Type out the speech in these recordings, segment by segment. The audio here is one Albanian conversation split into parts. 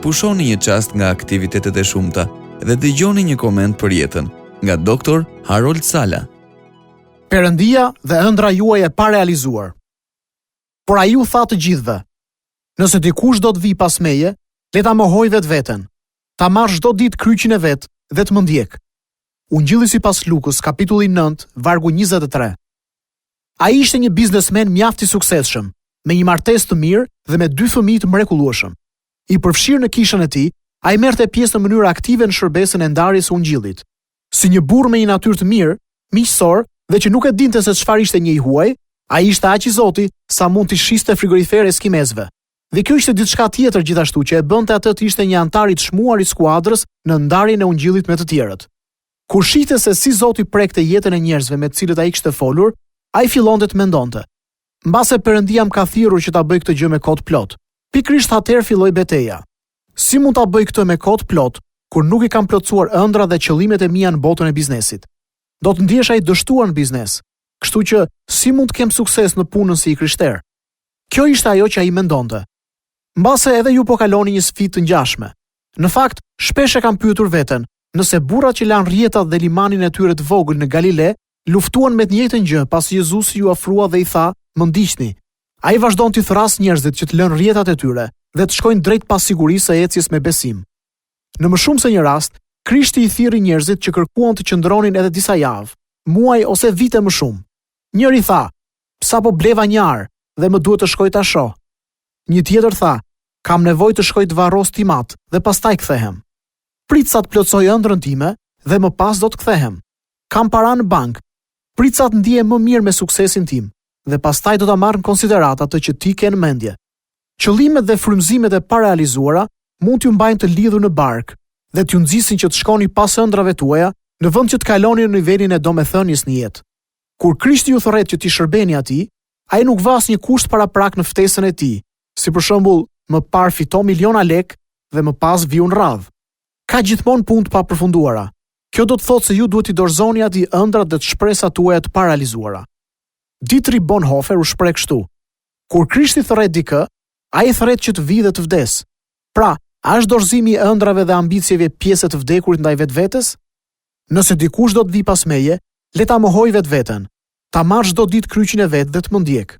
pushoni një çast nga aktivitetet e shumta dhe dëgjoni një koment për jetën nga Dr. Harold Sala. Perëndia dhe ëndra juaj e parealizuar. Por ai u tha të gjithëve: nëse dikush do të vi pas meje, le ta mohoj vetveten, ta marrë çdo ditë kryqin e vet dhe të më ndjek. Ungjilli sipas Lukës, kapitulli 9, vargu 23. Ai ishte një biznesmen mjaft i suksesshëm, me një martesë të mirë dhe me 2 fëmijë të mrekullueshëm. I përfshirë në kishën e tij, ai merrte pjesë në mënyrë aktive në shërbesën e ndarjes së ungjillit. Si një burr me një natyrë të mirë, miqësor dhe që nuk e dinte se çfarë ishte një i huaj, ai ishte aq i Zoti sa mund t'i shiste frigorifere skimesve. Dhe kjo ishte diçka tjetër gjithashtu që e bënte atë të ishte një antar i çmuar i skuadrës në ndarjen e ungjillit me të tjerët. Kur shihte se si Zoti prekte jetën e njerëzve me të cilët ai kishte folur, ai fillonte të mendonte: mbase Perëndia më ka thirrur që ta bëj këtë gjë me kohë plot. Pikërisht atëherë filloi betejë. Si mund ta bëj këtë me kohë plot kur nuk i kam plotësuar ëndrat dhe qëllimet e mia në botën e biznesit? Do të ndihesh ai dështuar në biznes. Kështu që si mund të kem sukses në punën si i krishter? Kjo ishte ajo që ai mendonte. Mbase edhe ju po kaloni një sfidë të ngjashme. Në fakt, shpesh e kam pyetur veten, nëse burrat që lanë rrjetat dhe limanin e tyre të vogël në Galile luftuan me të njëjtën gjë pasi Jezusi ju afrua dhe i tha: "Më ndiqni." Ai vazhdon të thras njerëzit që të lënë rrjetat e tyre dhe të shkojnë drejt pas sigurisë së ecjes me besim. Në më shumë se një rast, Krishti i thirrri njerëzit që kërkuan të qëndronin edhe disa javë, muaj ose vite më shumë. Njëri tha: "Sapo bleva një ar dhe më duhet të shkoj ta shoh." Një tjetër tha: "Kam nevojë të shkoj të varros timat dhe pastaj kthehem. Prit sa të plotsoj ëndrrën time dhe më pas do të kthehem. Kam para në bank. Prit sa të ndihem më mirë me suksesin tim dhe pastaj do ta marr në konsiderat atë që ti ke në mendje." Qëllimet dhe frymëzimet e parealizuara mund t'ju mbajnë të lidhur në bark dhe t'ju nxisin që të shkoni pas ëndrave tuaja në vend që të kaloni në nivelin e domethënies në jetë. Kur Krishti ju thërret që t'i shërbeni atij, ai nuk vas një kusht paraprak në ftesën e tij, si për shembull, më parë fito miliona lek dhe më pas viu në radhë. Ka gjithmonë punë të papërfunduara. Kjo do të thotë se ju duhet i dorëzoni atij ëndrat dhe të shpresat tuaja të paralizuara. Dietrich Bonhoeffer u shpreh kështu: kur Krishti thërret dikë, ai thërret që të vijë dhe të vdes. Pra, a është dorëzimi i ëndrave dhe ambicieve pjesë të vdekurit ndaj vetvetes? Nëse dikush do të vi pas meje, le ta mohoj vetveten, ta marrë çdo ditë kryqin e vet dhe të më ndjek.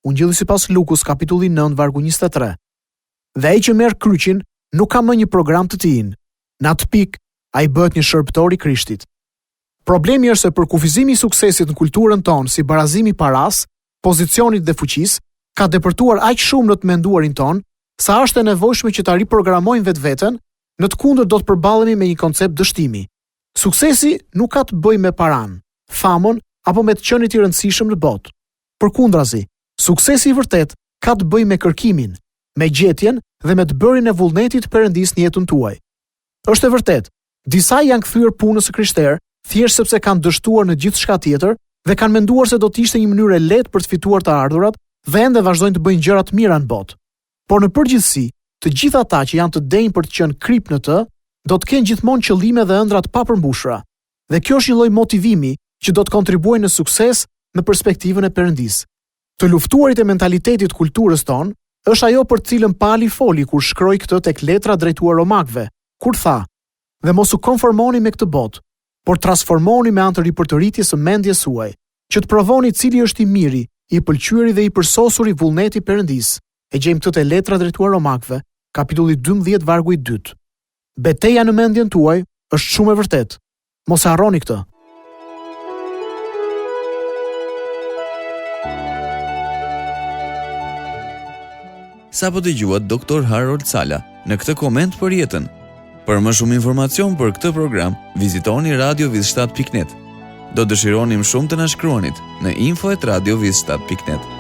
Ungjilli sipas Lukës, kapitulli 9, vargu 23. Dhe ai që merr kryqin nuk ka më një program të tij. Në atë pikë, ai bëhet një shërbëtor i Krishtit. Problemi është se për kufizimi i suksesit në kulturën tonë si barazimi paras, pozicionit dhe fuqisë, ka depërtuar aq shumë në të menduarin tonë, sa është e nevojshme që ta riprogramojmë vetveten, në të kundërt do të përballemi me një koncept dështimi. Suksesi nuk ka të bëjë me paran, famën apo me të qenit i rëndësishëm në botë. Përkundrazi, suksesi i vërtet ka të bëjë me kërkimin, me gjetjen dhe me të bërin e vullnetit Perëndis në jetën tuaj. Është e vërtet, disa janë kthyer punës së krishterë thjesht sepse kanë dështuar në gjithçka tjetër dhe kanë menduar se do të ishte një mënyrë e lehtë për të fituar të ardhurat dhe ende vazhdojnë të bëjnë gjëra të mira në botë. Por në përgjithësi, të gjithë ata që janë të denjë për të qenë krip në të, do të kenë gjithmonë qëllime dhe ëndra të papërmbushura. Dhe kjo është një lloj motivimi që do të kontribuojë në sukses në perspektivën e Perëndis. Të luftuarit e mentalitetit kulturës tonë është ajo për të cilën Pali foli kur shkroi këtë tek letra drejtuar romakëve, kur tha: "Dhe mos u konformoni me këtë botë, por transformoni me anë të ripërtëritjes së mendjes suaj, që të provoni cili është i miri, i pëlqyeri dhe i përsosur i vullneti Perëndis." E gjejmë këtë te letra drejtuar romakëve, kapitulli 12, vargu i 2. Beteja në mendjen tuaj është shumë e vërtetë. Mos e harroni këtë. Sa po dëgjuat Dr. Harold Sala në këtë koment për jetën. Për më shumë informacion për këtë program, vizitoni radioviz7.net. Do dëshironim shumë të na shkruanit në info@radioviz7.net.